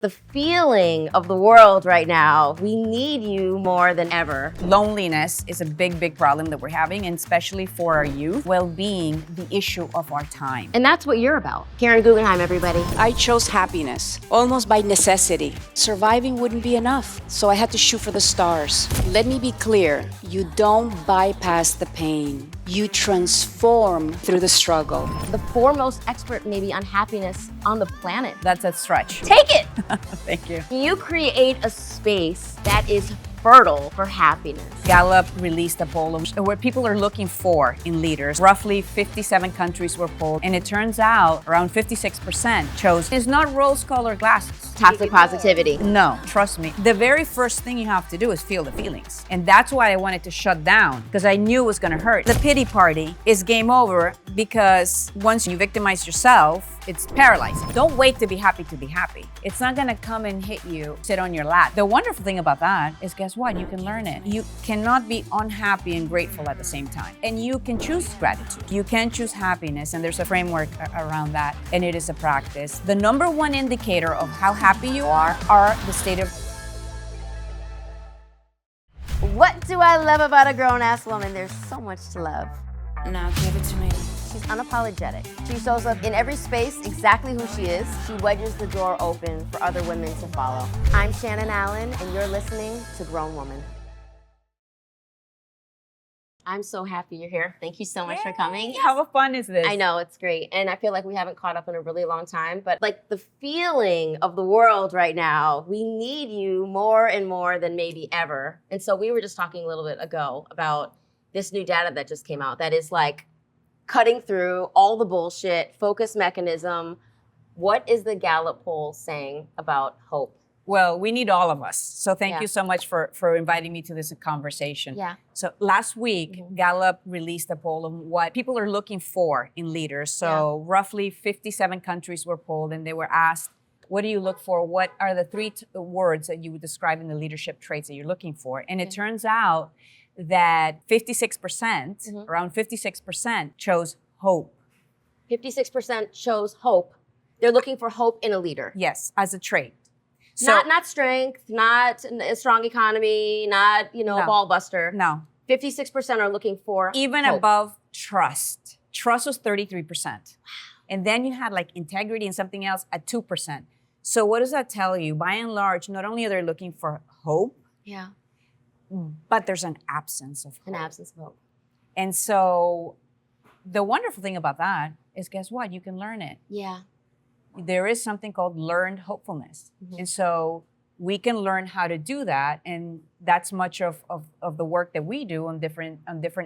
the feeling of the world right now. We need you more than ever. Loneliness is a big problem that we're having, and especially for our youth. Well-being, the issue of our time. And that's what you're about. Karen Guggenheim, everybody. I chose happiness, almost by necessity. Surviving wouldn't be enough, so I had to shoot for the stars. Let me be clear, you don't bypass the pain. You transform through the struggle. The foremost expert maybe on happiness on the planet. That's a stretch. Take it! Thank you. You create a space that is fertile for happiness. Gallup released a poll of what people are looking for in leaders. Roughly 57 countries were polled, and it turns out around 56% chose it's not rose-colored glasses. Toxic positivity. No, trust me. The very first thing you have to do is feel the feelings. And that's why I wanted to shut down, because I knew it was gonna hurt. The pity party is game over, because once you victimize yourself, it's paralyzing. Don't wait to be happy to be happy. It's not gonna come and hit you, sit on your lap. The wonderful thing about that is, guess what? You can learn it. You cannot be unhappy and grateful at the same time. And you can choose gratitude. You can choose happiness, and there's a framework around that, and it is a practice. The number one indicator of how happy you are the state of... What do I love about a grown-ass woman? There's so much to love. Now give it to me. She's unapologetic. She shows up in every space exactly who she is. She wedges the door open for other women to follow. I'm Shannon Allen, and you're listening to Grown Woman. I'm so happy you're here. Thank you so much for coming. How fun is this? I know, it's great. And I feel like we haven't caught up in a really long time, but like the feeling of the world right now, we need you more and more than maybe ever. And so we were just talking a little bit ago about this new data that just came out that is like cutting through all the bullshit, focus mechanism. What is the Gallup poll saying about hope? Well, we need all of us. So thank you so much for inviting me to this conversation. Yeah. So last week, Gallup released a poll of what people are looking for in leaders. So roughly 57 countries were polled, and they were asked, what do you look for? What are the three words that you would describe in the leadership traits that you're looking for? And it turns out that 56%, around 56% chose hope. 56% chose hope. They're looking for hope in a leader. Yes, as a trait. So, not strength, not a strong economy, not, a ball buster. No. 56% are looking for even hope. above trust. Trust was 33%. Wow. And then you had like integrity and something else at 2%. So what does that tell you? By and large, not only are they looking for hope, but there's an absence of hope. An absence of hope. And so the wonderful thing about that is, guess what? You can learn it. Yeah. There is something called learned hopefulness. And so we can learn how to do that. And that's much of the work that we do on different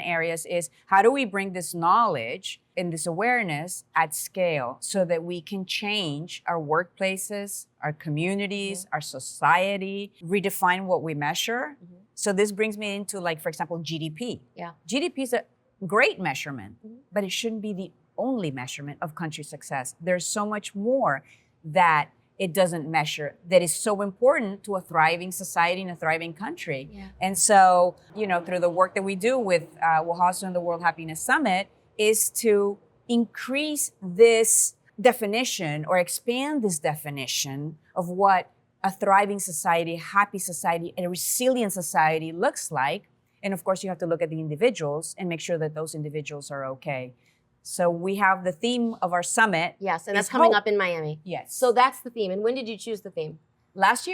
areas is how do we bring this knowledge and this awareness at scale so that we can change our workplaces, our communities, our society, redefine what we measure. So this brings me into, like, for example, GDP. Yeah. GDP is a great measurement, but it shouldn't be the only measurement of country success. There's so much more that it doesn't measure that is so important to a thriving society and a thriving country. Yeah. And so, through the work that we do with WHOSU and the World Happiness Summit is to increase this definition or expand this definition of what a thriving society, a happy society, and a resilient society looks like. And of course, you have to look at the individuals and make sure that those individuals are okay. So we have the theme of our summit. Yes, and that's coming up in Miami. Yes. So that's the theme. And when did you choose the theme? Last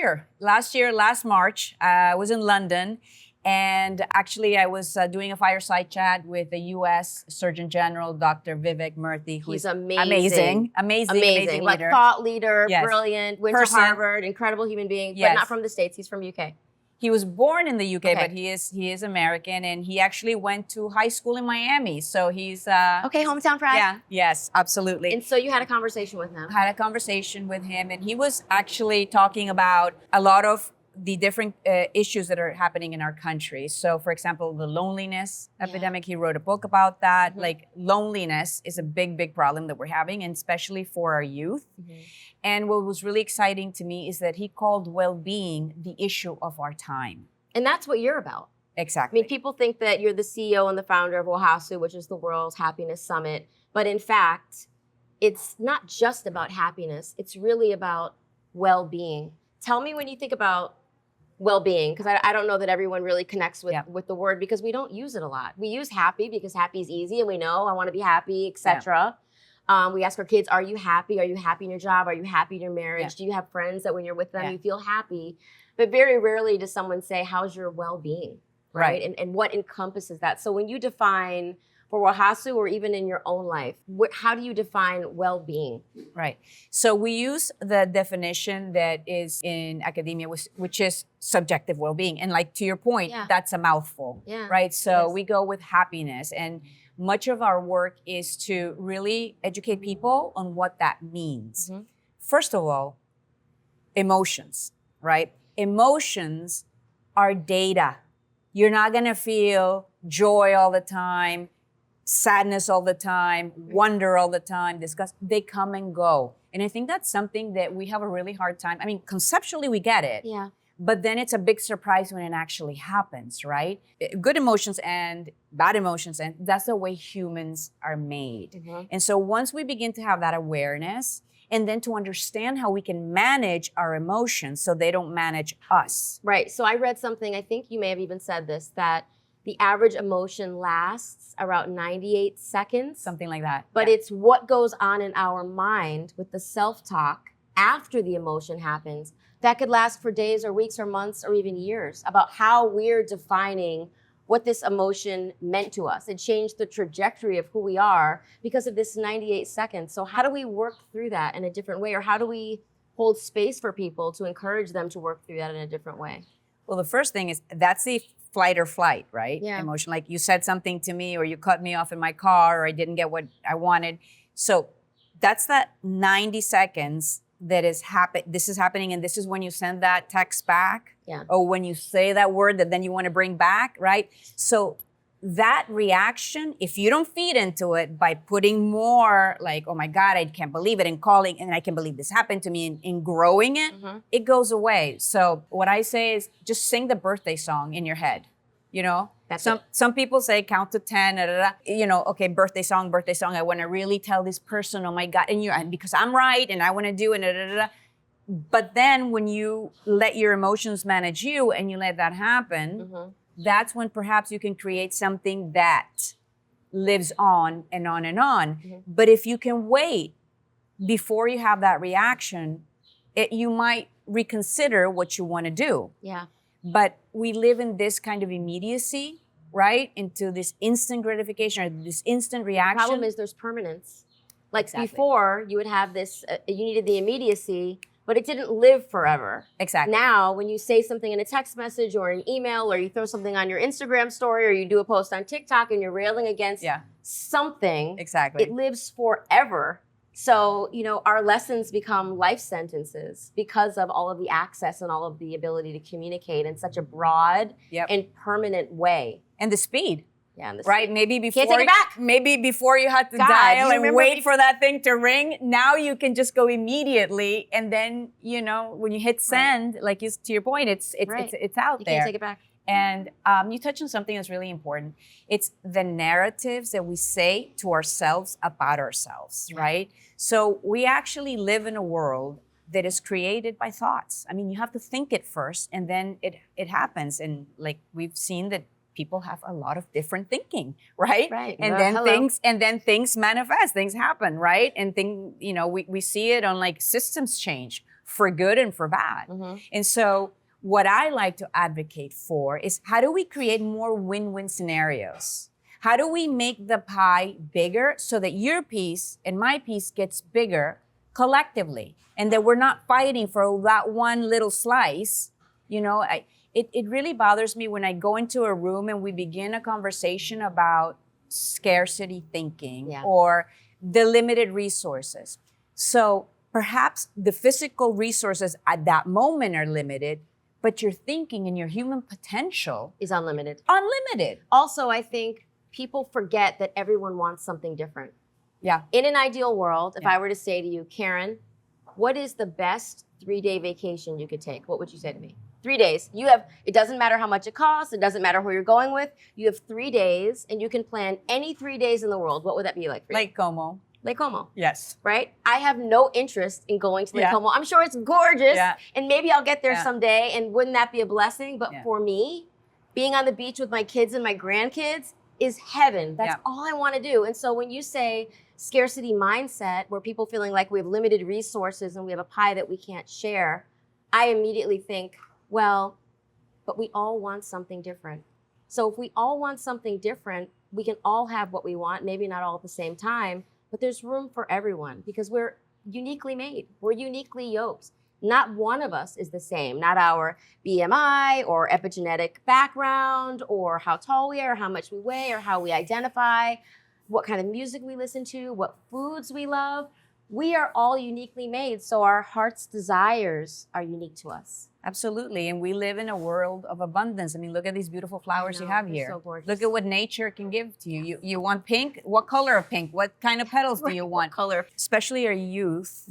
March, I was in London. And actually, I was doing a fireside chat with the U.S. Surgeon General, Dr. Vivek Murthy, who He's is amazing. Amazing Like leader. thought leader, Yes. brilliant, went Person. to Harvard, incredible human being, but Yes. not from the States. He's from UK. He was born in the UK, Okay. but he is American, and he actually went to high school in Miami. So he's Okay, hometown pride. yeah, yes, absolutely. And so you had a conversation with him. Had a conversation with him, and he was actually talking about a lot of the different issues that are happening in our country. So, for example, the loneliness epidemic, he wrote a book about that. Like, loneliness is a big problem that we're having, and especially for our youth. And what was really exciting to me is that he called well-being the issue of our time. And that's what you're about. I Exactly. mean, people think that you're the CEO and the founder of WHOSU, which is the World's Happiness Summit. But in fact, it's not just about happiness. It's really about well-being. Tell me when you think about well-being, because I don't know that everyone really connects with the word, because we don't use it a lot. We use happy because happy is easy and we know I want to be happy, etc. We ask our kids, are you happy? Are you happy in your job? Are you happy in your marriage? Do you have friends that when you're with them, you feel happy? But very rarely does someone say, how's your well-being, right? And what encompasses that? So when you define for Wahasu or even in your own life, how do you define well-being? Right. So we use the definition that is in academia, which is subjective well-being. And like to your point, that's a mouthful, right? So we go with happiness. And much of our work is to really educate people on what that means. First of all, emotions, right? Emotions are data. You're not going to feel joy all the time, sadness all the time, wonder all the time, disgust. They come and go. And I think that's something that we have a really hard time. I mean, conceptually we get it. But then it's a big surprise when it actually happens, right? Good emotions and bad emotions, and that's the way humans are made. And so once we begin to have that awareness, and then to understand how we can manage our emotions so they don't manage us. Right. So I read something, I think you may have even said this, that the average emotion lasts around 98 seconds. Something like that. But it's what goes on in our mind with the self-talk after the emotion happens that could last for days or weeks or months or even years, about how we're defining what this emotion meant to us. It changed the trajectory of who we are because of this 98 seconds. So how do we work through that in a different way? Or how do we hold space for people to encourage them to work through that in a different way? Well, the first thing is that's the flight or flight, right? Emotion, like you said something to me or you cut me off in my car or I didn't get what I wanted. So that's that 90 seconds that is this is happening, and this is when you send that text back, or when you say that word that then you want to bring back, right? So that reaction, if you don't feed into it by putting more like, oh my God, I can't believe it, and calling, and I can't believe this happened to me, and growing it, it goes away. So what I say is just sing the birthday song in your head, you know? Some people say count to 10, you know, okay, birthday song. I want to really tell this person, oh my God, and because I'm right and I want to do it, But then when you let your emotions manage you and you let that happen, that's when perhaps you can create something that lives on and on and on. But if you can wait before you have that reaction, you might reconsider what you want to do. But we live in this kind of immediacy, right? Into this instant gratification or this instant reaction. The problem is there's permanence. Like before, you would have this, you needed the immediacy, but it didn't live forever. Now, when you say something in a text message or an email, or you throw something on your Instagram story, or you do a post on TikTok and you're railing against something, it lives forever. So, you know, our lessons become life sentences because of all of the access and all of the ability to communicate in such a broad and permanent way. And the speed. And right? Maybe before, can't take it back. Maybe before you had to dial and wait for that thing to ring. Now you can just go immediately, and then, you know, when you hit send, like to your point, it's out there. You can't take it back. And you touched on something that's really important. It's the narratives that we say to ourselves about ourselves, right? So we actually live in a world that is created by thoughts. I mean, you have to think it first, and then it happens. And like we've seen that people have a lot of different thinking, right? And then things manifest, things happen, right? And we see it on like systems change for good and for bad. And so what I like to advocate for is, how do we create more win-win scenarios? How do we make the pie bigger so that your piece and my piece gets bigger collectively, and that we're not fighting for that one little slice? You know, it really bothers me when I go into a room and we begin a conversation about scarcity thinking or the limited resources. So perhaps the physical resources at that moment are limited, but your thinking and your human potential is unlimited. Also, I think people forget that everyone wants something different. Yeah. In an ideal world, if I were to say to you, Karen, what is the best 3-day vacation you could take? What would you say to me? 3 days. It doesn't matter how much it costs. It doesn't matter who you're going with. You have 3 days and you can plan any 3 days in the world. What would that be like for you? Lake Como. Lake Como. Yes. Right? I have no interest in going to Lake Yeah. Como. I'm sure it's gorgeous, Yeah. and maybe I'll get there Yeah. someday, and wouldn't that be a blessing? But Yeah. for me, being on the beach with my kids and my grandkids is heaven. That's Yeah. all I want to do. And so when you say scarcity mindset, where people feeling like we have limited resources and we have a pie that we can't share, I immediately think, well, but we all want something different. So if we all want something different, we can all have what we want, maybe not all at the same time, but there's room for everyone because we're uniquely made. We're uniquely yoked. Not one of us is the same, not our BMI or epigenetic background or how tall we are, or how much we weigh, or how we identify, what kind of music we listen to, what foods we love. We are all uniquely made, so our heart's desires are unique to us. Absolutely. And we live in a world of abundance. I mean, look at these beautiful flowers you know, have they're here. so gorgeous. Look at what nature can give to you. You want pink? What color of pink? What kind of petals do you want? Color. Especially our youth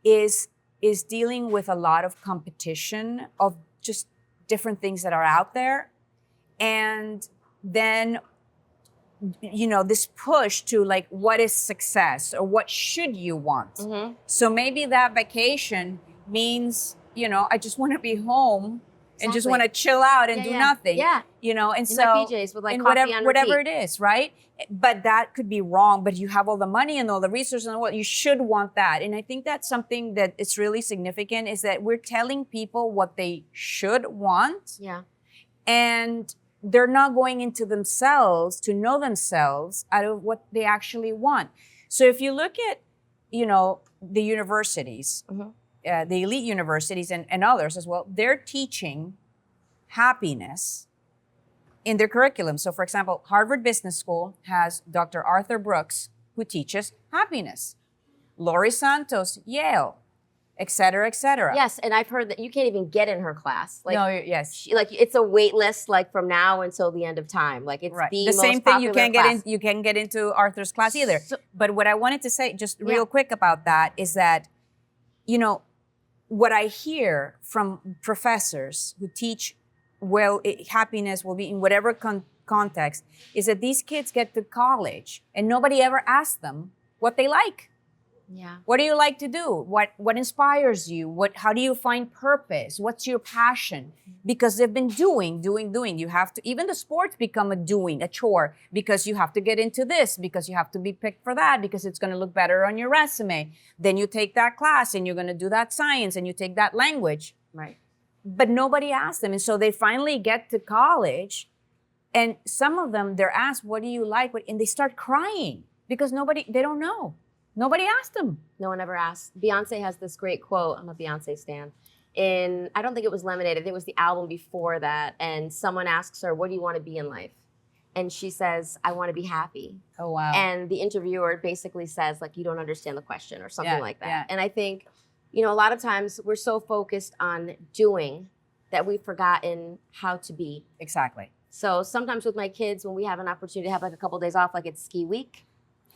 is dealing with a lot of competition of just different things that are out there. And then, you know, this push to like, what is success or what should you want? So maybe that vacation means, you know, I just want to be home and just Exactly. want to chill out and Yeah, do yeah. nothing. Yeah. You know, and In so my PJs with like and coffee on whatever repeat. it is, right? But that could be wrong. But you have all the money and all the resources and what you should want that. And I think that's something that is really significant is that we're telling people what they should want. Yeah. And they're not going into themselves to know themselves out of what they actually want. So if you look at, you know, the universities, the elite universities and others as well, they're teaching happiness in their curriculum. So for example, Harvard Business School has Dr. Arthur Brooks, who teaches happiness. Laurie Santos, Yale, et cetera, et cetera. Yes, and I've heard that you can't even get in her class. Like, No, yes. like it's a wait list, like from now until the end of time. Like it's Right. the The most same thing you popular can't get class. in. You can't get into Arthur's class either. So- But what I wanted to say, just real Yeah. quick about that, is that, you know, what I hear from professors who teach happiness will be in whatever context, is that these kids get to college and nobody ever asks them what they like. Yeah. What do you like to do? What inspires you? How do you find purpose? What's your passion? Because they've been doing. You have to, even the sports become a chore because you have to get into this, because you have to be picked for that, because it's going to look better on your resume. Then you take that class and you're going to do that science and you take that language. Right. But nobody asked them. And so they finally get to college and some of them, they're asked, what do you like? And they start crying because they don't know. Nobody asked them. No one ever asked. Beyonce has this great quote. I'm a Beyonce stan. I don't think it was Lemonade. I think it was the album before that. And someone asks her, what do you want to be in life? And she says, I want to be happy. Oh, wow. And the interviewer basically says, like, you don't understand the question or something like that. Yeah. And I think, you know, a lot of times we're so focused on doing that we've forgotten how to be. Exactly. So sometimes with my kids, when we have an opportunity to have like a couple of days off, like it's ski week.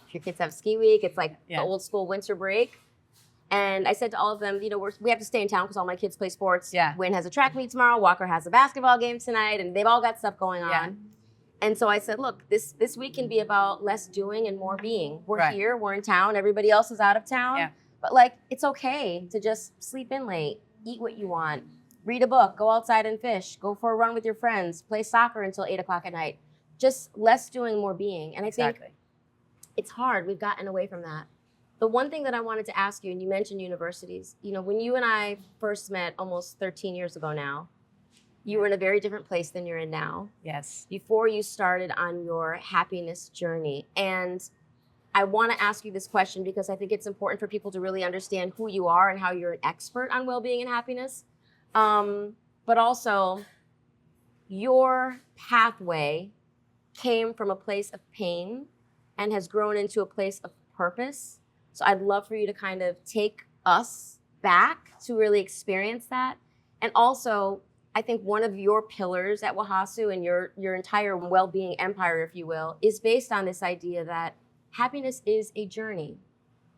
If your kids have ski week, it's like the old school winter break. And I said to all of them, you know, we have to stay in town because all my kids play sports. Yeah. Wynn has a track meet tomorrow. Walker has a basketball game tonight, and they've all got stuff going on. Yeah. And so I said, look, this week can be about less doing and more being. We're Right. here, we're in town, everybody else is out of town. Yeah. But like, it's okay to just sleep in late, eat what you want, read a book, go outside and fish, go for a run with your friends, play soccer until 8 o'clock at night. Just less doing, more being. And I think it's hard. We've gotten away from that. The one thing that I wanted to ask you, and you mentioned universities, you know, when you and I first met almost 13 years ago now, you were in a very different place than you're in now. Yes. Before you started on your happiness journey. And I want to ask you this question because I think it's important for people to really understand who you are and how you're an expert on well-being and happiness. But also, your pathway came from a place of pain and has grown into a place of purpose. So I'd love for you to kind of take us back to really experience that. And also, I think one of your pillars at Wahasu and your entire well-being empire, if you will, is based on this idea that happiness is a journey.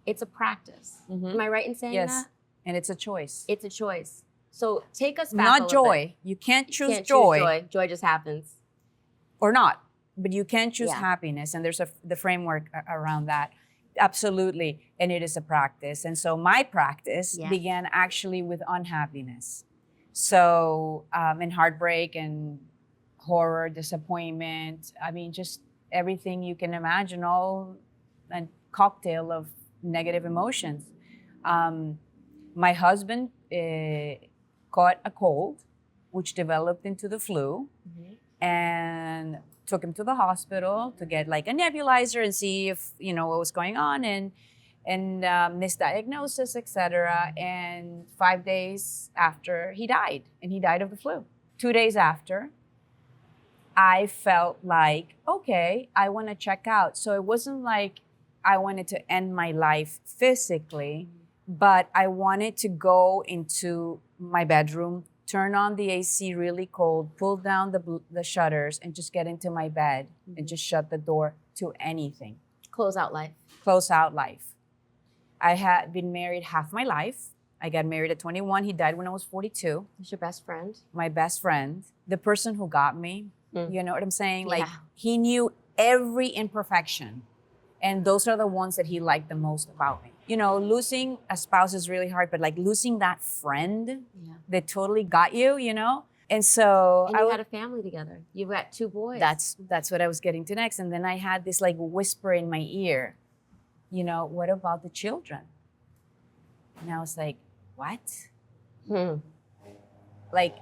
It's a practice. Am I right in saying that? Yes. And it's a choice. It's a choice. So take us back Not a little joy. bit. You can't choose You can't joy, choose joy. Joy just happens. or not, but you can choose Yeah. happiness. And there's the framework around that. Absolutely. And it is a practice. And so my practice Yes. began actually with unhappiness. So in heartbreak and horror, disappointment, I mean, just everything you can imagine, all a cocktail of negative emotions. My husband caught a cold, which developed into the flu, and took him to the hospital to get like a nebulizer and see if what was going on, and misdiagnosis, etc. And 5 days after, he died, and he died of the flu. 2 days after, I felt like, okay, I want to check out. So it wasn't like I wanted to end my life physically, but I wanted to go into my bedroom, turn on the AC really cold, pull down the shutters, and just get into my bed and just shut the door to anything. Close out life. Close out life. I had been married half my life. I got married at 21. He died when I was 42. Who's your best friend? My best friend, the person who got me. You know what I'm saying? Like, Yeah. he knew every imperfection. And those are the ones that he liked the most about me. Losing a spouse is really hard, but like losing that friend that totally got you, And so And you had a family together. You've got 2 boys. that's what I was getting to next. And then I had this like whisper in my ear, what about the children? And I was like, what? Like,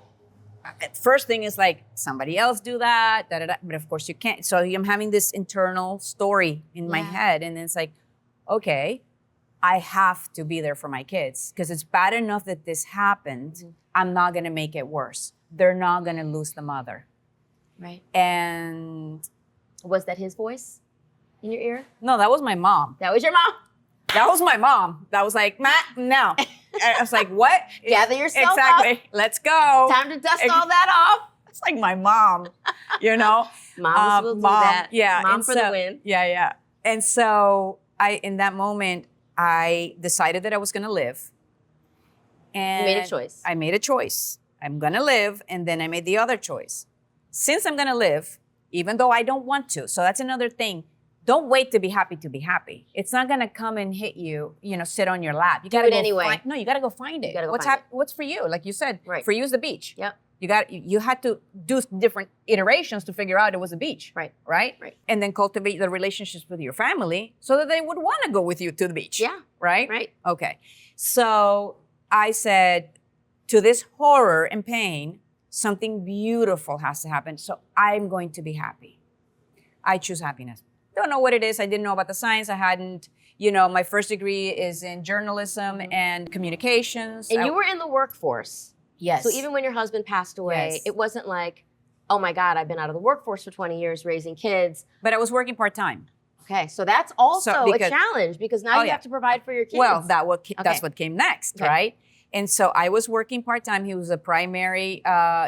first thing is like, somebody else do that, but of course you can't. So I'm having this internal story in my head, and it's like, okay, I have to be there for my kids, because it's bad enough that this happened. I'm not gonna make it worse. They're not gonna lose the mother. Right. And Was that his voice in your ear? no, that was my mom. That was your mom? That was my mom. That was like, Matt, no. I was like, what? Gather yourself exactly. up. Let's go. Time to dust all that off. It's like my mom, Moms will do that. Yeah. Mom and for so, the win. Yeah. And so in that moment, I decided that I was gonna live. And You made a choice. I made a choice. I'm gonna live, and then I made the other choice. Since I'm gonna live, even though I don't want to, so that's another thing. Don't wait to be happy to be happy. It's not gonna come and hit you, sit on your lap. You gotta it go anyway. No, you gotta go find it. gotta go find it. What's for you? Like you said, Right. for you is the beach. Yep. You had to do different iterations to figure out it was a beach. Right. Right? Right. And then cultivate the relationships with your family so that they would want to go with you to the beach. Yeah. Right? Right. Okay. So I said, to this horror and pain, something beautiful has to happen. So I'm going to be happy. I choose happiness. Don't know what it is. I didn't know about the science. I hadn't, my first degree is in journalism and communications. And you were in the workforce. Yes. So even when your husband passed away, Yes. it wasn't like, oh my God, I've been out of the workforce for 20 years raising kids. But I was working part-time. Okay, so that's also So, because- a challenge because now Oh, you yeah. have to provide for your kids. Well, that's Okay. what came next, Okay. right? And so I was working part-time. He was a primary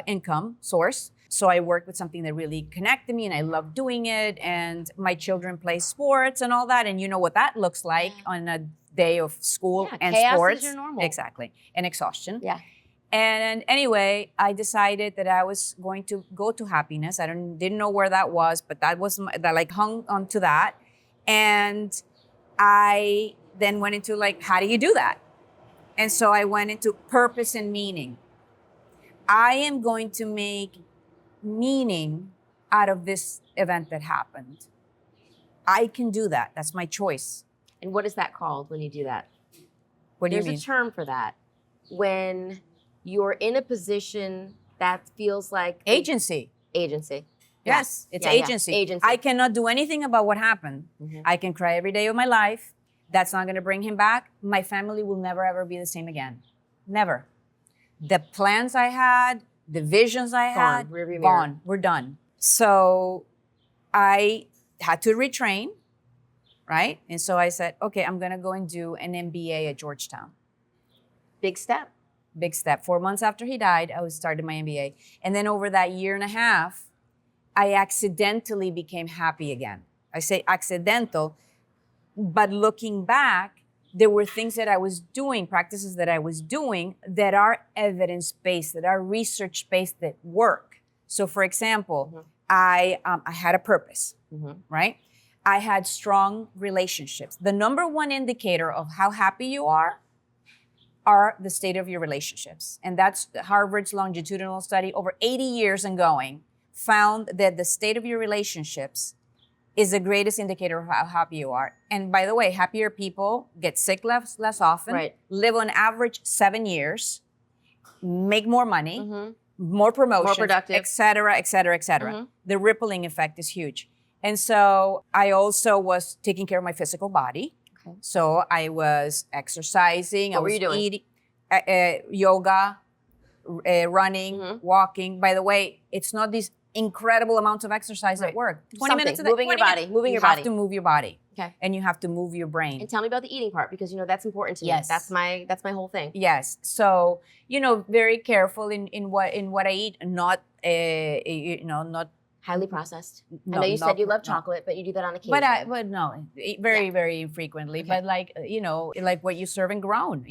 income source. So I worked with something that really connected me, and I loved doing it. And my children play sports and all that. And you know what that looks like on a day of school Yeah, and chaos is sports. your normal. Exactly. And exhaustion. Yeah. And anyway, I decided that I was going to go to happiness. I didn't know where that was, but that like hung onto that. And I then went into like, how do you do that? And so I went into purpose and meaning. I am going to make meaning out of this event that happened. I can do that. That's my choice. And what is that called when you do that? What do There's you mean? a term for that. When you're in a position that feels like Agency. agency. Yes, it's Yeah, yeah. agency. Agency. I cannot do anything about what happened. I can cry every day of my life. That's not going to bring him back. My family will never, ever be the same again. Never. The plans I had, the visions I had, Rearview mirror. gone. We're done. So I had to retrain, right? And so I said, okay, I'm going to go and do an MBA at Georgetown. Big step. Big step. 4 months after he died, I was starting my MBA. And then over that year and a half, I accidentally became happy again. I say accidental, but looking back, there were things that I was doing, practices that I was doing that are evidence-based, that are research-based, that work. So for example, I had a purpose, right? I had strong relationships. The number one indicator of how happy you are the state of your relationships. And that's Harvard's longitudinal study, over 80 years and going, found that the state of your relationships is the greatest indicator of how happy you are. And by the way, happier people get sick less often, Right. live on average 7 years, make more money, more promotions, More productive. et cetera, et cetera, et cetera. The rippling effect is huge. And so I also was taking care of my physical body. Okay. So I was exercising. What were you doing? Eating, yoga, running, walking. By the way, it's not these incredible amounts of exercise at work. 20 minutes a day. Moving your body. Moving your body. You have to move your body. Okay. And you have to move your brain. And tell me about the eating part, because that's important to me. Yes. That's my whole thing. Yes. So, very careful in what I eat, not not Highly processed. No, I know you said you love no. chocolate, but you do that on occasion. but no, very, very infrequently. Okay. But like what you serve and grown,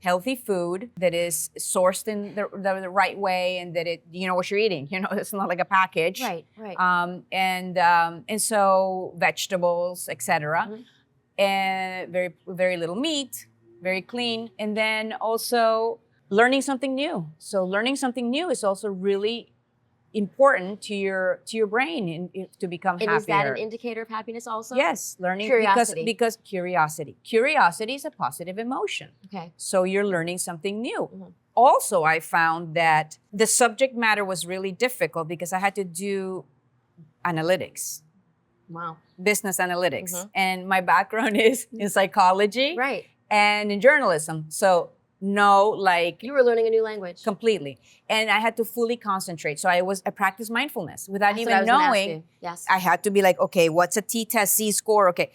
healthy food that is sourced in the right way, and that it, what you're eating. It's not like a package. Right. And so vegetables, etc. And very, very little meat, very clean. And then also learning something new. So learning something new is also really important to your brain to become happier. And is that an indicator of happiness also? Yes, learning Curiosity. because curiosity is a positive emotion. Okay. So you're learning something new. Also, I found that the subject matter was really difficult because I had to do analytics, Wow. business analytics, and my background is in psychology, Right. and in journalism. So You were learning a new language. completely. And I had to fully concentrate. So I practiced mindfulness without That's what I even was gonna ask knowing. you. Yes. I had to be like, okay, what's a T-test Z-score? Okay.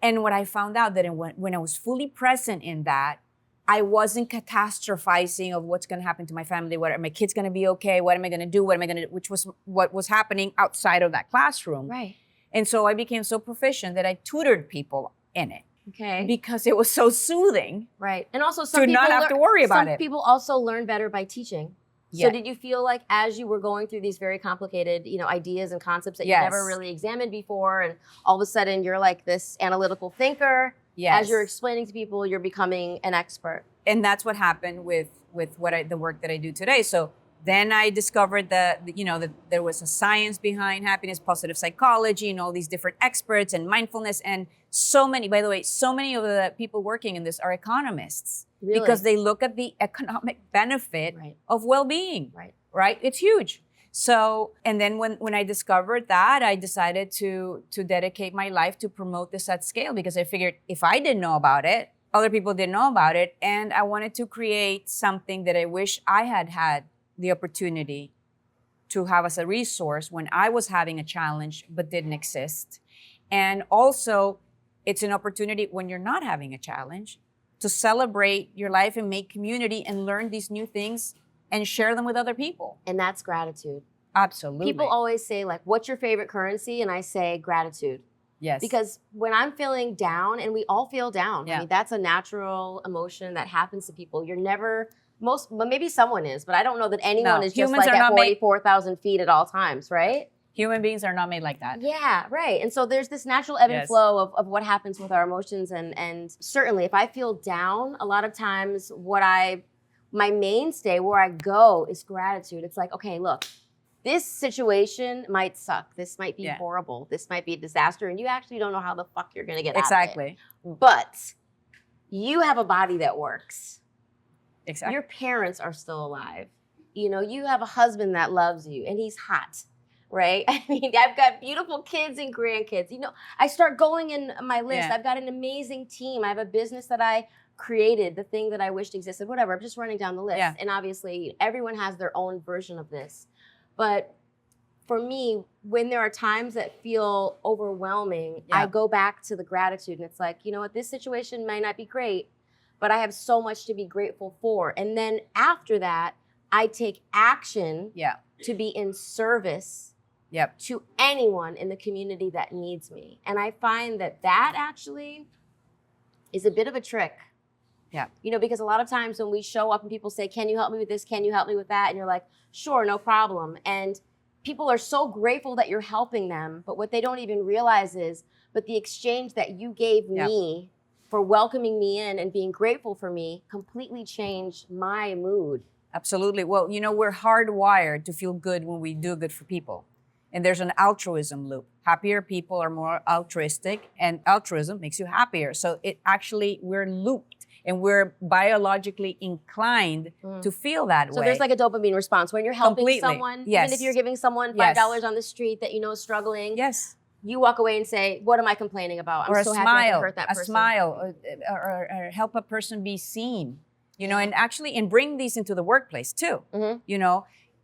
And what I found out that when I was fully present in that, I wasn't catastrophizing of what's going to happen to my family. What are my kids going to be okay? What am I going to do? What am I going to do? Which was what was happening outside of that classroom. Right. And so I became so proficient that I tutored people in it Okay. because it was so soothing. Right. And also some To people not have to worry about some it. people also learn better by teaching. Yeah. So did you feel like as you were going through these very complicated, ideas and concepts that you Yes. never really examined before, and all of a sudden you're like this analytical thinker, Yes. as you're explaining to people, you're becoming an expert. And that's what happened with the work that I do today. So then I discovered that there was a science behind happiness, positive psychology, and all these different experts and mindfulness. And by the way, so many of the people working in this are economists Really? because they look at the economic benefit Right. of well-being, Right. right? It's huge. So, and then when I discovered that, I decided to dedicate my life to promote this at scale, because I figured if I didn't know about it, other people didn't know about it. And I wanted to create something that I wish I had the opportunity to have as a resource when I was having a challenge but didn't exist. And also, it's an opportunity when you're not having a challenge to celebrate your life and make community and learn these new things and share them with other people. And that's gratitude. Absolutely. People always say, like, what's your favorite currency? And I say gratitude. Yes. Because when I'm feeling down, and we all feel down, Yeah. I mean, that's a natural emotion that happens to people. You're never, but maybe someone is, but I don't know that anyone No, is just humans like are at not made- 44,000 feet at all times, right? Human beings are not made like that. Yeah, right. And so there's this natural ebb and Yes. flow of what happens with our emotions. And certainly if I feel down, a lot of times my mainstay where I go is gratitude. It's like, okay, look, this situation might suck. This might be Yeah. horrible. This might be a disaster. And you actually don't know how the fuck you're going to get Exactly. out of it. But you have a body that works. Exactly. Your parents are still alive. You have a husband that loves you and he's hot, right? I mean, I've got beautiful kids and grandkids. I start going in my list. Yeah. I've got an amazing team. I have a business that I created, the thing that I wished existed, whatever. I'm just running down the list. Yeah. And obviously, everyone has their own version of this. But for me, when there are times that feel overwhelming, Yeah. I go back to the gratitude. And it's like, you know what, this situation might not be great, but I have so much to be grateful for. And then after that, I take action Yeah. to be in service Yep. to anyone in the community that needs me. And I find that actually is a bit of a trick. Yeah. Because a lot of times when we show up and people say, can you help me with this? Can you help me with that? And you're like, sure, no problem. And people are so grateful that you're helping them, but what they don't even realize is, but the exchange that you gave me for welcoming me in and being grateful for me completely changed my mood. Absolutely. Well, we're hardwired to feel good when we do good for people. And there's an altruism loop. Happier people are more altruistic, and altruism makes you happier. So we're looped, and we're biologically inclined to feel that way. So there's like a dopamine response when you're helping someone, yes. even if you're giving someone $5 on the street that you know is struggling. Yes. You walk away and say, what am I complaining about? I'm so happy I can hurt that person. A smile, or help a person be seen, and bring these into the workplace too.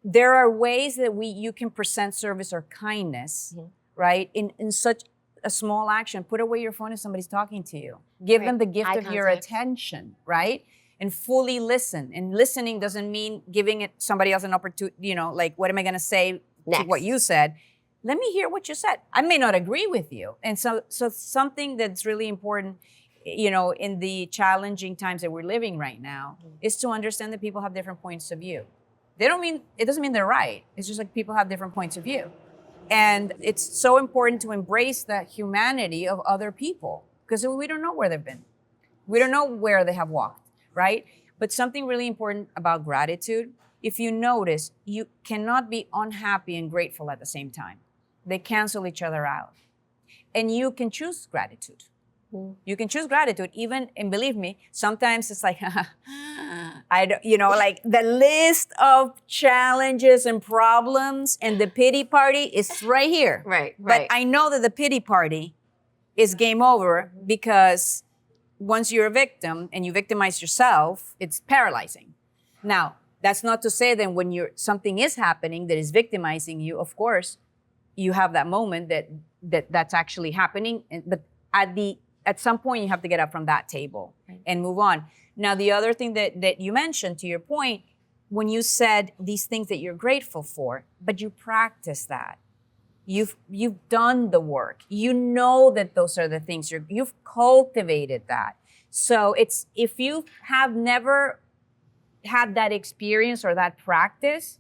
There are ways that you can present service or kindness, right? In such a small action. Put away your phone if somebody's talking to you. Give them the gift of your attention, right? And fully listen. And listening doesn't mean giving somebody else an opportunity, like, what am I gonna say to what you said? Let me hear what you said. I may not agree with you. And so something that's really important, in the challenging times that we're living right now, is to understand that people have different points of view. It doesn't mean they're right. It's just like people have different points of view. And it's so important to embrace the humanity of other people, because we don't know where they've been. We don't know where they have walked, right? But something really important about gratitude, if you notice, you cannot be unhappy and grateful at the same time. They cancel each other out. And you can choose gratitude. You can choose gratitude, and believe me, sometimes it's like, like the list of challenges and problems and the pity party is right here. Right. But I know that the pity party is game over, because once you're a victim and you victimize yourself, it's paralyzing. Now, that's not to say that when something is happening that is victimizing you, of course, you have that moment that's actually happening. But at some point, you have to get up from that table and move on. Now, the other thing that you mentioned, to your point, when you said these things that you're grateful for, but you practice that. You've done the work. You know that those are the things you've cultivated that. So if you have never had that experience or that practice,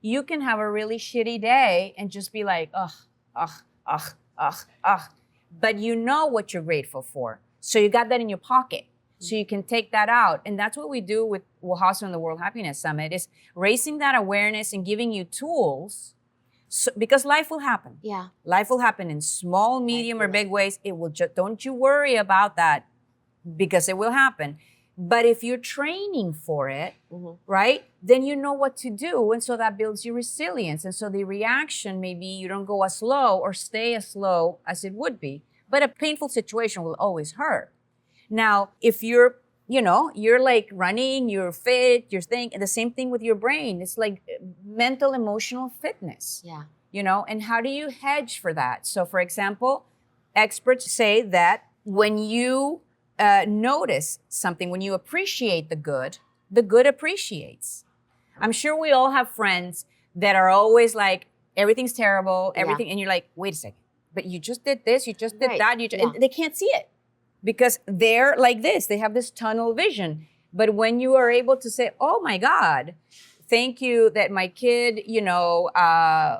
you can have a really shitty day and just be like, but you know what you're grateful for. So you got that in your pocket. So you can take that out. And that's what we do with Wahasa and the World Happiness Summit, is raising that awareness and giving you tools, because life will happen. Yeah. Life will happen in small, medium, or big ways. It will don't you worry about that, because it will happen. But if you're training for it, right, then you know what to do. And so that builds your resilience. And so the reaction, maybe you don't go as slow or stay as slow as it would be. But a painful situation will always hurt. Now, if you're like running, you're fit, you're thinking, the same thing with your brain. It's like mental, emotional fitness. Yeah. And how do you hedge for that? So, for example, experts say that when you notice something, when you appreciate the good appreciates. I'm sure we all have friends that are always like, everything's terrible, everything, and you're like, wait a second, but you just did this, you just did that, and they can't see it because they're like this, they have this tunnel vision. But when you are able to say, oh my God, thank you that my kid,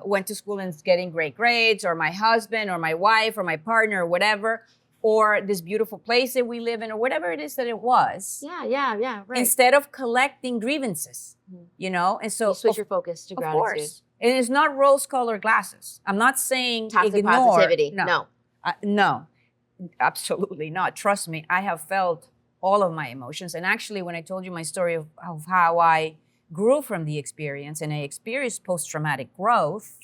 went to school and is getting great grades, or my husband or my wife or my partner or whatever, or this beautiful place that we live in, or whatever it is that it was. Yeah, right. Instead of collecting grievances, and so you switch your focus to gratitude. Of course. And it's not rose-colored glasses. I'm not saying toxic ignore. Positivity. No. No, absolutely not. Trust me, I have felt all of my emotions. And actually, when I told you my story of how I grew from the experience and I experienced post-traumatic growth,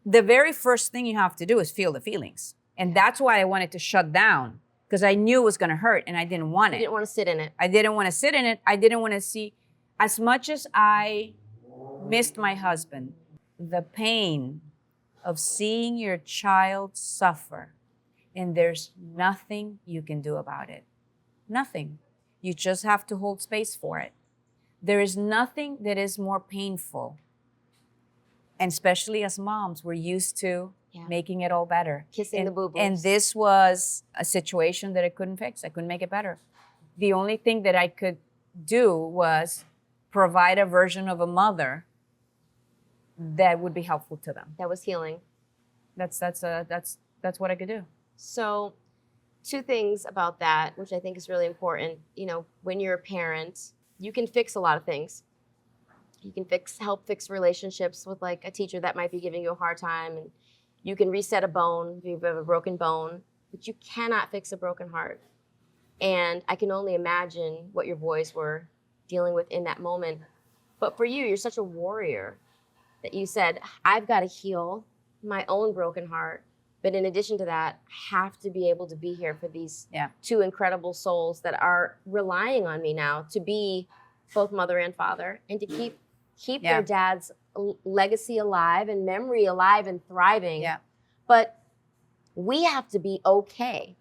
the very first thing you have to do is feel the feelings. And that's why I wanted to shut down, because I knew it was going to hurt and I didn't want it. You didn't want to sit in it. I didn't want to sit in it. I didn't want to see, as much as I missed my husband, the pain of seeing your child suffer and there's nothing you can do about it. Nothing. You just have to hold space for it. There is nothing that is more painful. And especially as moms, we're used to making it all better. Kissing the boo-boos. And this was a situation that I couldn't fix. I couldn't make it better. The only thing that I could do was provide a version of a mother that would be helpful to them. That was healing. That's what I could do. So, two things about that, which I think is really important. You know, when you're a parent, you can fix a lot of things. You can help fix relationships with like a teacher that might be giving you a hard time, and you can reset a bone if you have a broken bone, but you cannot fix a broken heart. And I can only imagine what your boys were dealing with in that moment. But for you, you're such a warrior that you said, I've got to heal my own broken heart. But in addition to that, I have to be able to be here for these two incredible souls that are relying on me now to be both mother and father, and to keep their dad's legacy alive and memory alive and thriving. Yeah. But we have to be okay.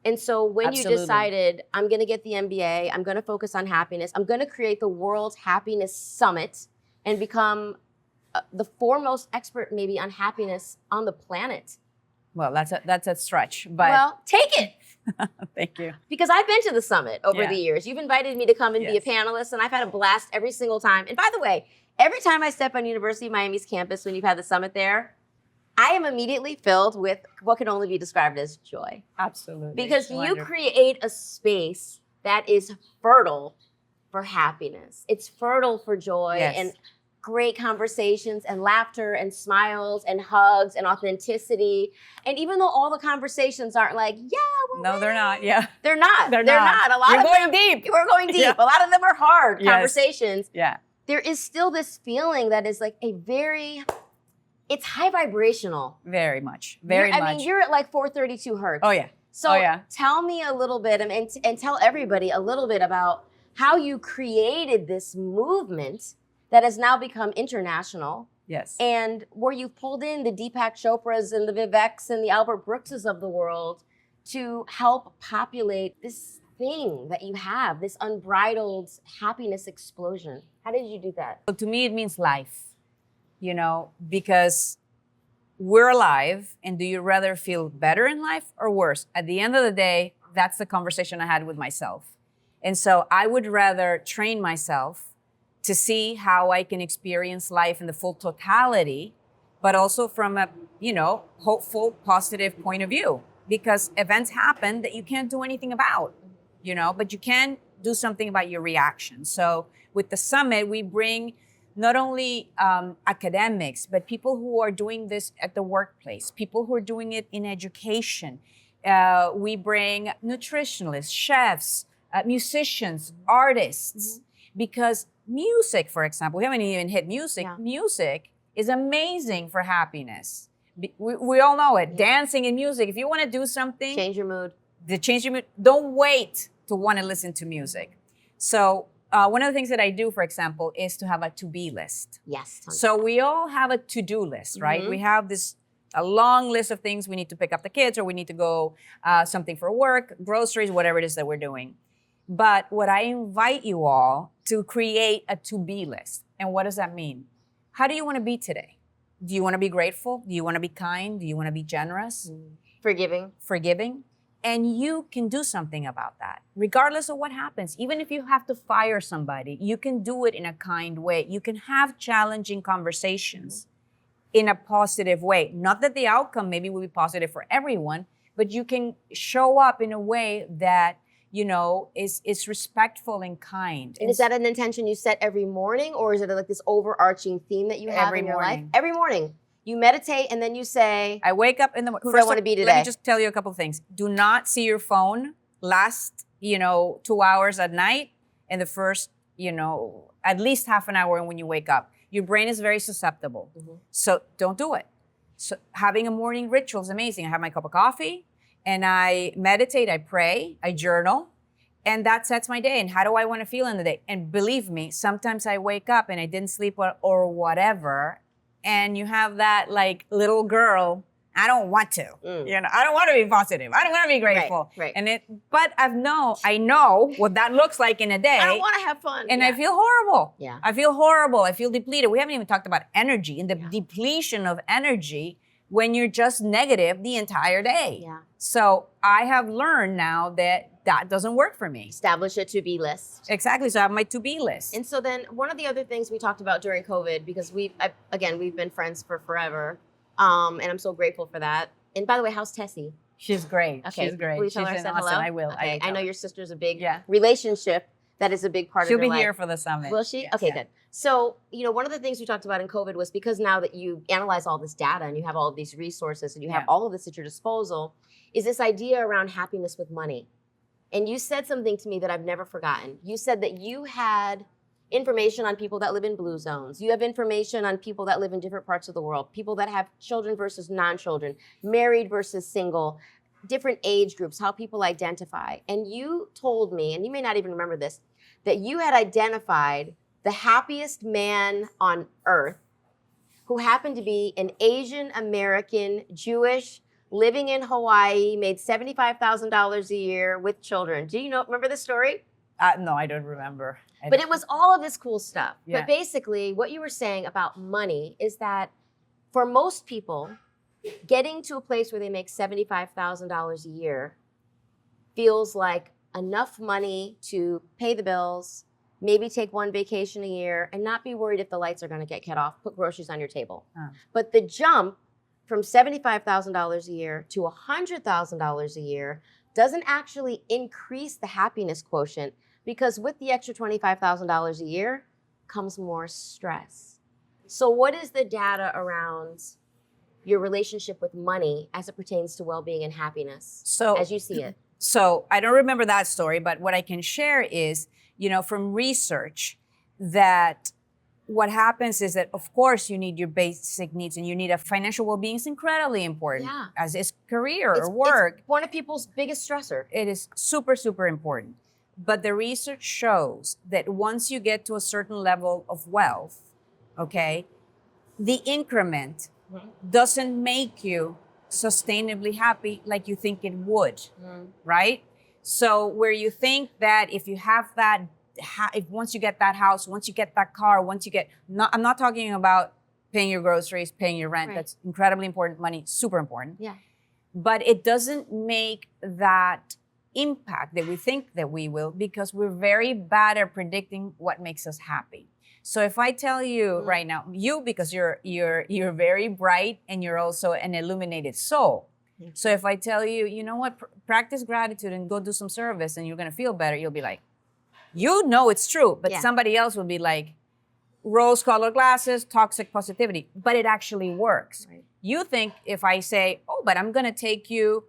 And so when you decided, I'm going to get the MBA, I'm going to focus on happiness, I'm going to create the World's Happiness Summit and become the foremost expert maybe on happiness on the planet. Well, that's a stretch, but well, take it. Thank you. Because I've been to the summit over the years. You've invited me to come and be a panelist, and I've had a blast every single time. And by the way, every time I step on University of Miami's campus when you've had the summit there, I am immediately filled with what can only be described as joy. Absolutely. Because you create a space that is fertile for happiness. It's fertile for joy and great conversations and laughter and smiles and hugs and authenticity. And even though all the conversations aren't like, no, they're not. Yeah. They're not. They're not. A lot You're of going them, deep. We're going deep. A lot of them are hard conversations. Yeah. There is still this feeling that is like it's high vibrational. Very much. Very much. I mean, you're at like 432 hertz. Oh, yeah. So tell me a little bit and tell everybody a little bit about how you created this movement that has now become international. Yes. And where you've pulled in the Deepak Chopras and the Viveks and the Albert Brookses of the world to help populate this thing that you have, this unbridled happiness explosion. How did you do that? So to me, it means life, because we're alive, and do you rather feel better in life or worse? At the end of the day, that's the conversation I had with myself. And so I would rather train myself to see how I can experience life in the full totality, but also from a, hopeful, positive point of view. Because events happen that you can't do anything about, but you can do something about your reaction. So with the summit, we bring not only academics, but people who are doing this at the workplace, people who are doing it in education. We bring nutritionists, chefs, musicians, artists, because music, for example, we haven't even hit music. Yeah. Music is amazing for happiness. We all know it. Yeah. Dancing and music. If you want to do something, change your mood. Don't wait to want to listen to music. So one of the things that I do, for example, is to have a to-be list. Yes. So we all have a to-do list, right? Mm-hmm. We have a long list of things we need to pick up the kids, or we need to go something for work, groceries, whatever it is that we're doing. But what I invite you all to create a to-be list. And what does that mean? How do you want to be today? Do you want to be grateful? Do you want to be kind? Do you want to be generous? Forgiving. And you can do something about that, regardless of what happens. Even if you have to fire somebody, you can do it in a kind way. You can have challenging conversations in a positive way. Not that the outcome maybe will be positive for everyone, but you can show up in a way that is respectful and kind. And is that an intention you set every morning, or is it like this overarching theme that you have in your life? Every morning. You meditate and then you say, I wake up in the morning. Who do I want to be today? Let me just tell you a couple of things. Do not see your phone last, 2 hours at night, and the first, at least half an hour when you wake up. Your brain is very susceptible. Mm-hmm. So don't do it. So having a morning ritual is amazing. I have my cup of coffee, and I meditate, I pray, I journal, and that sets my day. And how do I want to feel in the day? And believe me, sometimes I wake up and I didn't sleep or whatever, and you have that like little girl, I don't want to. I don't want to be positive. I don't want to be grateful. Right. But I know what that looks like in a day. I don't want to have fun. And I feel horrible. I feel horrible. I feel depleted. We haven't even talked about energy and the depletion of energy when you're just negative the entire day. Yeah. So I have learned now that that doesn't work for me. Establish a to-be list. Exactly. So I have my to-be list. And so then one of the other things we talked about during COVID, because we've been friends for forever, and I'm so grateful for that. And by the way, how's Tessie? She's great. Okay, She's great. will you tell She's her I in said Austin. hello? I will. Okay, I know will. your sister's a big Yeah. relationship that is a big part She'll of your be life. here for the summit. Will she? Yes, Okay, yeah. good. So, one of the things we talked about in COVID was because now that you analyze all this data and you have all of these resources and you have all of this at your disposal, is this idea around happiness with money. And you said something to me that I've never forgotten. You said that you had information on people that live in blue zones. You have information on people that live in different parts of the world, people that have children versus non-children, married versus single, different age groups, how people identify. And you told me, and you may not even remember this, that you had identified the happiest man on earth who happened to be an Asian American Jewish living in Hawaii, made $75,000 a year with children. Do you remember this story? No, I don't remember. But it was all of this cool stuff. Yeah. But basically, what you were saying about money is that for most people, getting to a place where they make $75,000 a year feels like enough money to pay the bills, maybe take one vacation a year, and not be worried if the lights are going to get cut off, put groceries on your table. But the jump from $75,000 a year to $100,000 a year doesn't actually increase the happiness quotient, because with the extra $25,000 a year comes more stress. So what is the data around your relationship with money as it pertains to well-being and happiness, as you see it? So I don't remember that story, but what I can share is, from research, that what happens is that, of course, you need your basic needs, and you need a financial well-being is incredibly important, as is career or work. It's one of people's biggest stressor. It is super, super important. But the research shows that once you get to a certain level of wealth, okay, the increment doesn't make you sustainably happy like you think it would, right? So where you think that if you have that, if once you get that house, once you get that car, I'm not talking about paying your groceries, paying your rent. Right. That's incredibly important. Money, super important. Yeah. But it doesn't make that impact that we think that we will, because we're very bad at predicting what makes us happy. So if I tell you right now, because you're very bright and you're also an illuminated soul. So if I tell you, you know what, practice gratitude and go do some service and you're gonna feel better, you'll be like, it's true, but somebody else will be like, rose-colored glasses, toxic positivity, but it actually works. Right. You think if I say, but I'm gonna take you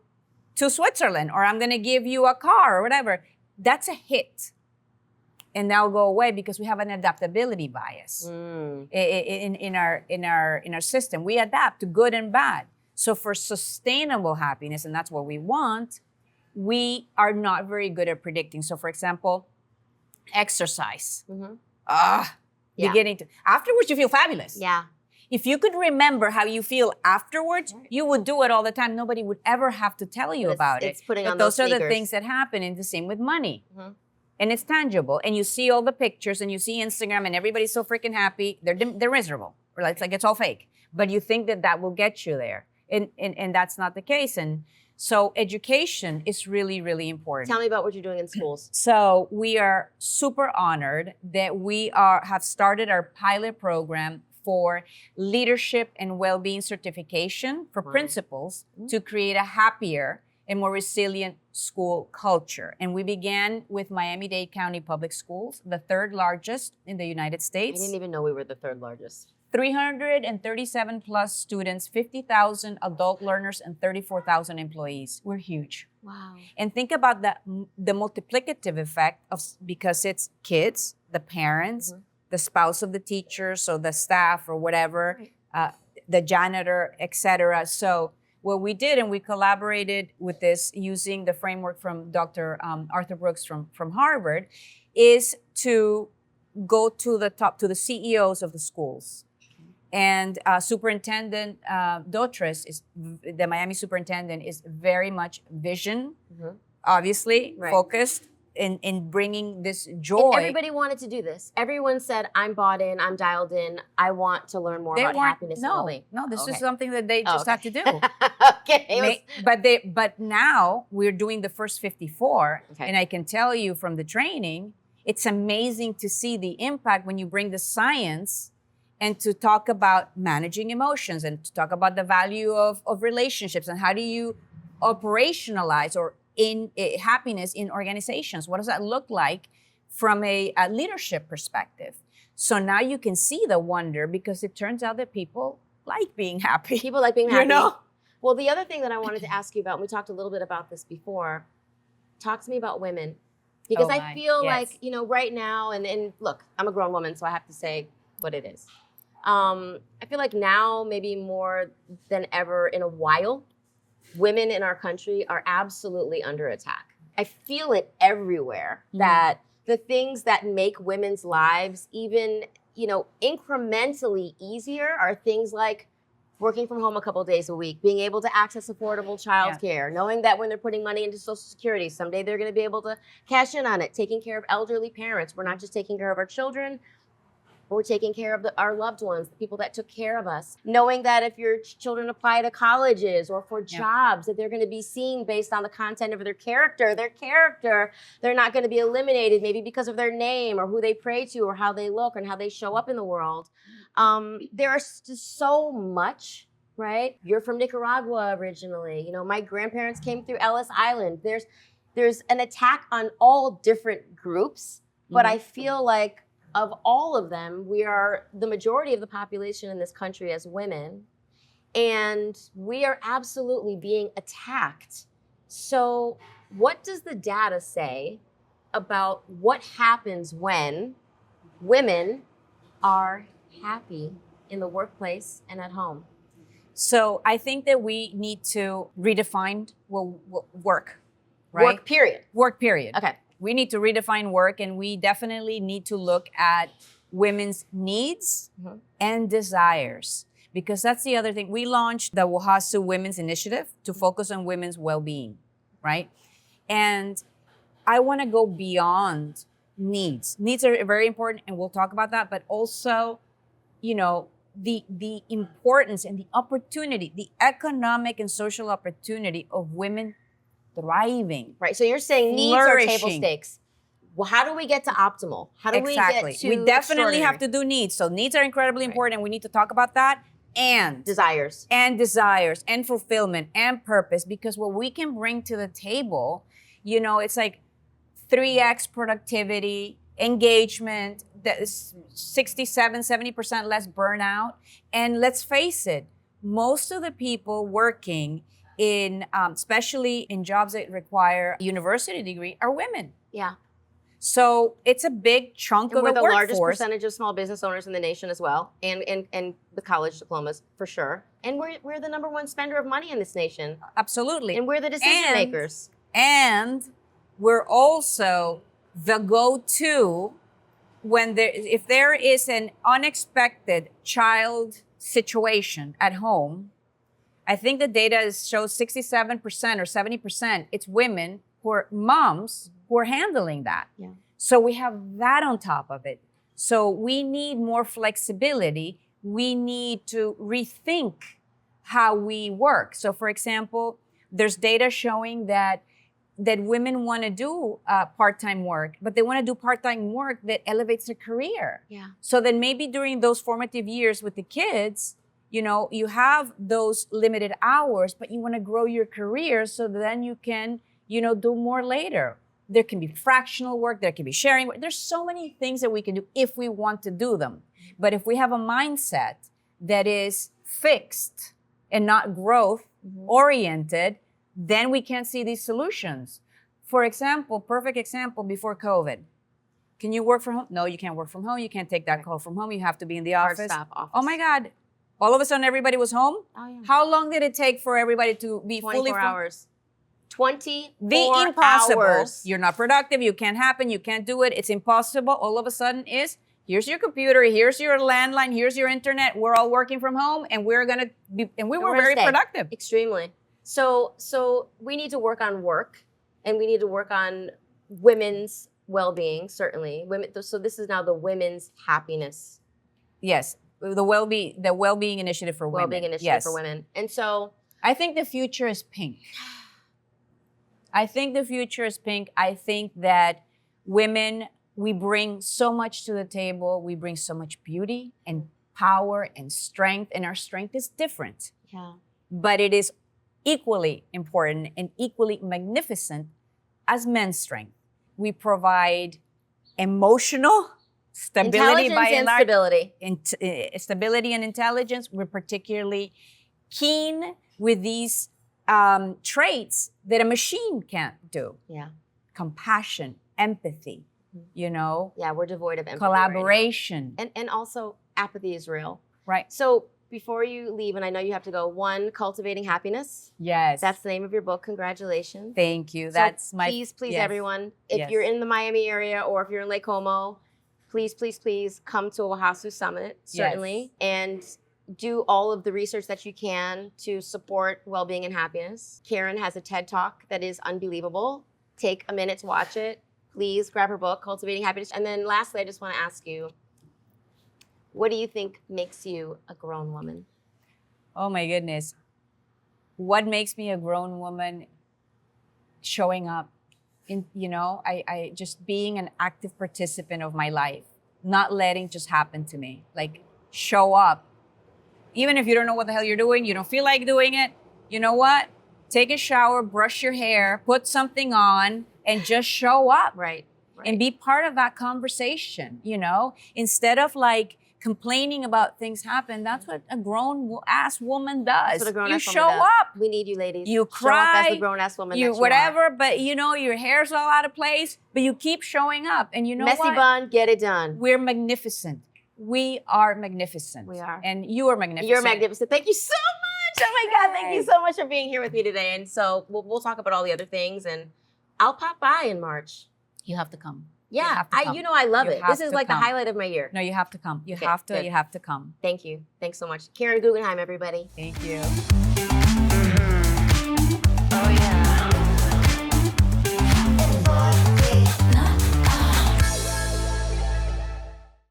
to Switzerland, or I'm gonna give you a car or whatever, that's a hit. And that'll go away because we have an adaptability bias in our system. We adapt to good and bad. So for sustainable happiness, and that's what we want, we are not very good at predicting. So for example, exercise. Beginning to, afterwards you feel fabulous. Yeah. If you could remember how you feel afterwards, you would do it all the time. Nobody would ever have to tell you about it. It's putting but on those are sneakers. The things that happen, and the same with money. And it's tangible. And you see all the pictures, and you see Instagram, and everybody's so freaking happy. They're miserable. Or it's like it's all fake. But you think that will get you there. And that's not the case. And so education is really, really important. Tell me about what you're doing in schools. So we are super honored that we have started our pilot program for leadership and well-being certification for principals to create a happier and more resilient school culture. And we began with Miami-Dade County Public Schools, the third largest in the United States. I didn't even know we were the third largest. 337 plus students, 50,000 adult learners, and 34,000 employees. We're huge. Wow. And think about the multiplicative effect because it's kids, the parents, the spouse of the teacher, so the staff or whatever, the janitor, etc. So what we did, and we collaborated with this using the framework from Dr. Arthur Brooks from Harvard, is to go to the top, to the CEOs of the schools. And Superintendent Dotres, the Miami superintendent, is very much vision, obviously, focused, in bringing this And joy. everybody wanted to do this. Everyone said, I'm bought in, I'm dialed in, I want to learn more They about weren't- happiness and no, well-being. no, this Okay. is something that they just had to do. Okay. It was- But now we're doing the first 54, Okay. and I can tell you from the training, it's amazing to see the impact when you bring the science and to talk about managing emotions and to talk about the value of relationships and how do you operationalize or happiness in organizations. What does that look like from a leadership perspective? So now you can see the wonder because it turns out that people like being happy. People like being happy. You know? Well, the other thing that I wanted to ask you about, and we talked a little bit about this before, talk to me about women. Because Oh I my, feel yes. like, right now, and look, I'm a grown woman, so I have to say what it is. I feel like now, maybe more than ever in a while, women in our country are absolutely under attack. I feel it everywhere that the things that make women's lives even, incrementally easier are things like working from home a couple days a week, being able to access affordable childcare, knowing that when they're putting money into Social Security, someday they're going to be able to cash in on it, taking care of elderly parents. We're not just taking care of our children, we're taking care of our loved ones, the people that took care of us. Knowing that if your children apply to colleges or for jobs, that they're going to be seen based on the content of their character. They're not going to be eliminated maybe because of their name or who they pray to or how they look and how they show up in the world. There is just so much, right? You're from Nicaragua originally. My grandparents came through Ellis Island. There's an attack on all different groups, but I feel like of all of them, we are the majority of the population in this country as women, and we are absolutely being attacked. So what does the data say about what happens when women are happy in the workplace and at home? So I think that we need to redefine work, right? Work, period. Work, period. Okay. We need to redefine work, and we definitely need to look at women's needs and desires, because that's the other thing. We launched the Wahasu Women's Initiative to focus on women's well-being, right? And I want to go beyond needs. Needs are very important, and we'll talk about that, but also, the importance and the opportunity, the economic and social opportunity of women thriving. Right. So you're saying needs are table Flourishing. stakes. Well, how do we get to optimal? How do we get to We definitely have extraordinary? to do needs. So needs are incredibly important, and we need to talk about that. And Desires. and fulfillment and purpose, because what we can bring to the table, it's like 3x productivity, engagement, that is 67, 70% less burnout. And let's face it, most of the people working in, especially in jobs that require a university degree, are women. Yeah. So it's a big chunk And of we're the the largest workforce. percentage of small business owners in the nation as well, and the college diplomas for sure. And we're the number one spender of money in this nation. Absolutely. And we're the decision makers. And we're also the go-to when if there is an unexpected child situation at home. I think the data shows 67% or 70%, it's women who are moms who are handling that. Yeah. So we have that on top of it. So we need more flexibility. We need to rethink how we work. So for example, there's data showing that women want to do part-time work, but they want to do part-time work that elevates their career. Yeah. So then maybe during those formative years with the kids, you have those limited hours, but you want to grow your career so then you can, do more later. There can be fractional work, there can be sharing work. There's so many things that we can do if we want to do them. But if we have a mindset that is fixed and not growth oriented, then we can't see these solutions. For example, perfect example, before COVID. Can you work from home? No, you can't work from home. You can't take that call from home. You have to be in the Hard office. stop office. Oh my God. All of a sudden, everybody was home? Oh, yeah. How long did it take for everybody to be 24 hours. 24 The impossible. hours. You're not productive. You can't happen. You can't do it. It's impossible. All of a sudden here's your computer. Here's your landline. Here's your internet. We're all working from home, and we're going to be, and we were gonna very stay. productive. Extremely. So we need to work on work, and we need to work on women's well-being, certainly. Women. So this is now the women's happiness Yes, the well-being initiative for women. well-being initiative Yes. for women. And so I think the future is pink. I think the future is pink. I think that women, we bring so much to the table. We bring so much beauty and power and strength, and our strength is different. yeah, But it is equally important and equally magnificent as men's strength. We provide emotional stability by intelligence and and large, stability. stability and intelligence. We're particularly keen with these traits that a machine can't do. Yeah, Compassion, empathy, you know, yeah, we're devoid of empathy right now. collaboration, And also apathy is real. right? So before you leave, and I know you have to go, one, Cultivating Happiness. Yes. That's the name of your book. Congratulations. Thank you. So That's my please, yes. everyone, if Yes. you're in the Miami area or if you're in Lake Como, please come to Oahu Summit, certainly, and do all of the research that you can to support well-being and happiness. Karen has a TED Talk that is unbelievable. Take a minute to watch it. Please grab her book, Cultivating Happiness. And then lastly, I just want to ask you, what do you think makes you a grown woman? Oh my goodness. What makes me a grown woman? Showing up. I just being an active participant of my life, not letting just happen to me. Like, show up. Even if you don't know what the hell you're doing, you don't feel like doing it, you know what? Take a shower, brush your hair, put something on, and just show up. Right. And be part of that conversation, instead of like complaining about things happen. That's what a grown-ass woman does. That's what a grown-ass You woman show does. up. We need you, ladies. You Show up cry, as the grown-ass woman that you whatever, are. but your hair's all out of place, but you keep showing up. And you know Messy what? bun, get it done. We're magnificent. We are magnificent. We are. And you are magnificent. You're magnificent. Thank you so much. Oh my God, thank you so much for being here with me today. And so we'll talk about all the other things, and I'll pop by in March. You have to come. Yeah, You have to come. I love You it. have This is to like come. the highlight of my year. No, you have to come. You Okay, have to. good. You have to come. Thank you. Thanks so much. Karen Guggenheim, everybody. Thank you.